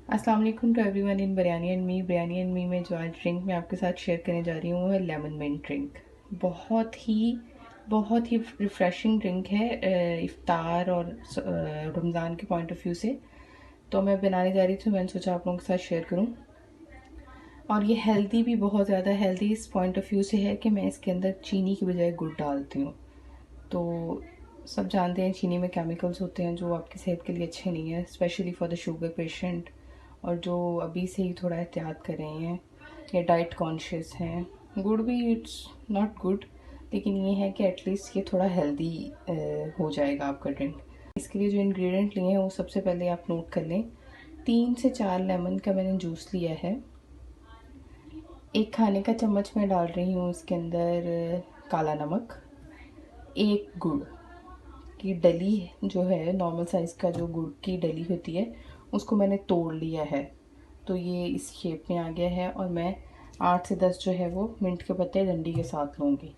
अस्सलाम वालेकुम to everyone in biryani and me में जो आज ड्रिंक मैं आपके साथ शेयर करने जा रही हूँ वो है लेमन मिंट ड्रिंक। बहुत ही रिफ़्रेशिंग ड्रिंक है इफ्तार और रमज़ान के पॉइंट ऑफ व्यू से। तो मैं बनाने जा रही थी, मैंने सोचा आप लोगों के साथ शेयर करूँ। और ये हेल्दी भी बहुत ज़्यादा हेल्दी इस पॉइंट ऑफ व्यू से है कि मैं इसके अंदर चीनी की बजाय गुड़ डालती हूँ। तो सब जानते हैं चीनी में केमिकल्स होते हैं जो आपकी सेहत के लिए अच्छे नहीं है, specially for the sugar patient और जो अभी से ही थोड़ा एहतियात कर रहे हैं या डाइट कॉन्शियस हैं। गुड़ भी इट्स नॉट गुड, लेकिन ये है कि एटलीस्ट ये थोड़ा हेल्दी हो जाएगा आपका ड्रिंक। इसके लिए जो इंग्रेडिएंट लिए हैं वो सबसे पहले आप नोट कर लें। 3 से 4 लेमन का मैंने जूस लिया है। 1 खाने का चम्मच मैं डाल रही हूँ इसके अंदर काला नमक। 1 गुड़ की डली जो है, नॉर्मल साइज़ का जो गुड़ की डली होती है उसको मैंने तोड़ लिया है, तो ये इस शेप में आ गया है। और मैं 8 से 10 जो है वो मिंट के पत्ते डंडी के साथ लूँगी।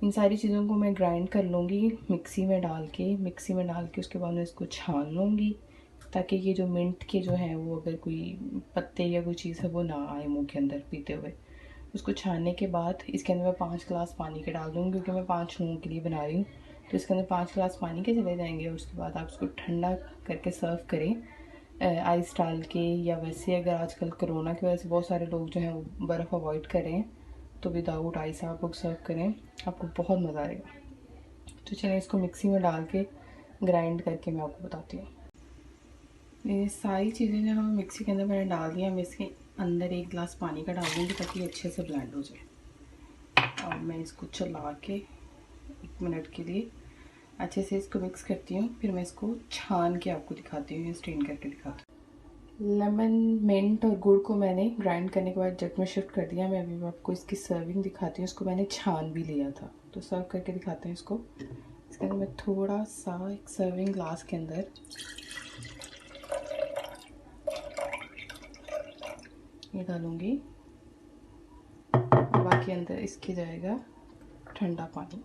इन सारी चीज़ों को मैं ग्राइंड कर लूँगी मिक्सी में डाल के उसके बाद मैं इसको छान लूँगी, ताकि ये जो मिंट के जो हैं वो अगर कोई पत्ते या कोई चीज़ है वो ना आए मुँह के अंदर पीते हुए। उसको छानने के बाद इसके अंदर मैं 5 गिलास पानी के डाल दूँगी, क्योंकि मैं 5 लोगों के लिए बना रही हूँ। तो इसके अंदर 5 गिलास पानी के चले जाएंगे और उसके बाद आप उसको ठंडा करके सर्व करें आइस डाल के, या वैसे अगर आजकल कोरोना की वजह से बहुत सारे लोग जो हैं वो बर्फ़ अवॉइड कर रहे हैं, तो विदाउट आइस आप लोग सर्व करें, आपको बहुत मज़ा आएगा। तो चलिए इसको मिक्सी में डाल के ग्राइंड करके मैं आपको बताती हूँ। ये सारी चीज़ें जो हमें मिक्सी के अंदर मैंने डाल दिया, मैं इसके अंदर 1 गिलास पानी का डाल दूँगी ताकि अच्छे से ब्लेंड हो जाए। और मैं इसको चला के 1 मिनट के लिए अच्छे से इसको मिक्स करती हूँ, फिर मैं इसको छान के आपको दिखाती हूँ, स्ट्रेन करके दिखाती हूँ। लेमन मिंट और गुड़ को मैंने ग्राइंड करने के बाद जग में शिफ्ट कर दिया। मैं अभी आपको इसकी सर्विंग दिखाती हूँ। इसको मैंने छान भी लिया था, तो सर्व करके दिखाते हैं इसको। इसके अंदर मैं थोड़ा सा एक सर्विंग ग्लास के अंदर ये डालूँगी, बाकी अंदर इसके जाएगा ठंडा पानी।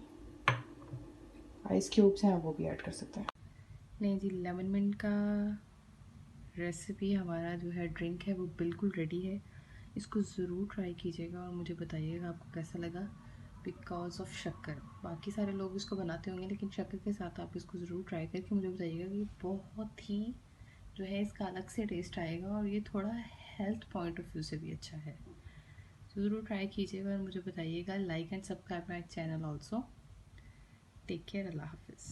आइस क्यूब्स हैं, वो भी ऐड कर सकते हैं। नहीं जी, लेमन मिंट का रेसिपी हमारा जो है ड्रिंक है वो बिल्कुल रेडी है। इसको ज़रूर ट्राई कीजिएगा और मुझे बताइएगा आपको कैसा लगा। बिकॉज ऑफ शक्कर, बाकी सारे लोग इसको बनाते होंगे लेकिन शक्कर के साथ आप इसको ज़रूर ट्राई करके मुझे बताइएगा कि बहुत ही जो है इसका अलग से टेस्ट आएगा और ये थोड़ा हेल्थ पॉइंट ऑफ व्यू से भी अच्छा है। तो ज़रूर ट्राई कीजिएगा और मुझे बताइएगा। Like and subscribe my channel also. Take care, अल्लाह हाफिज़।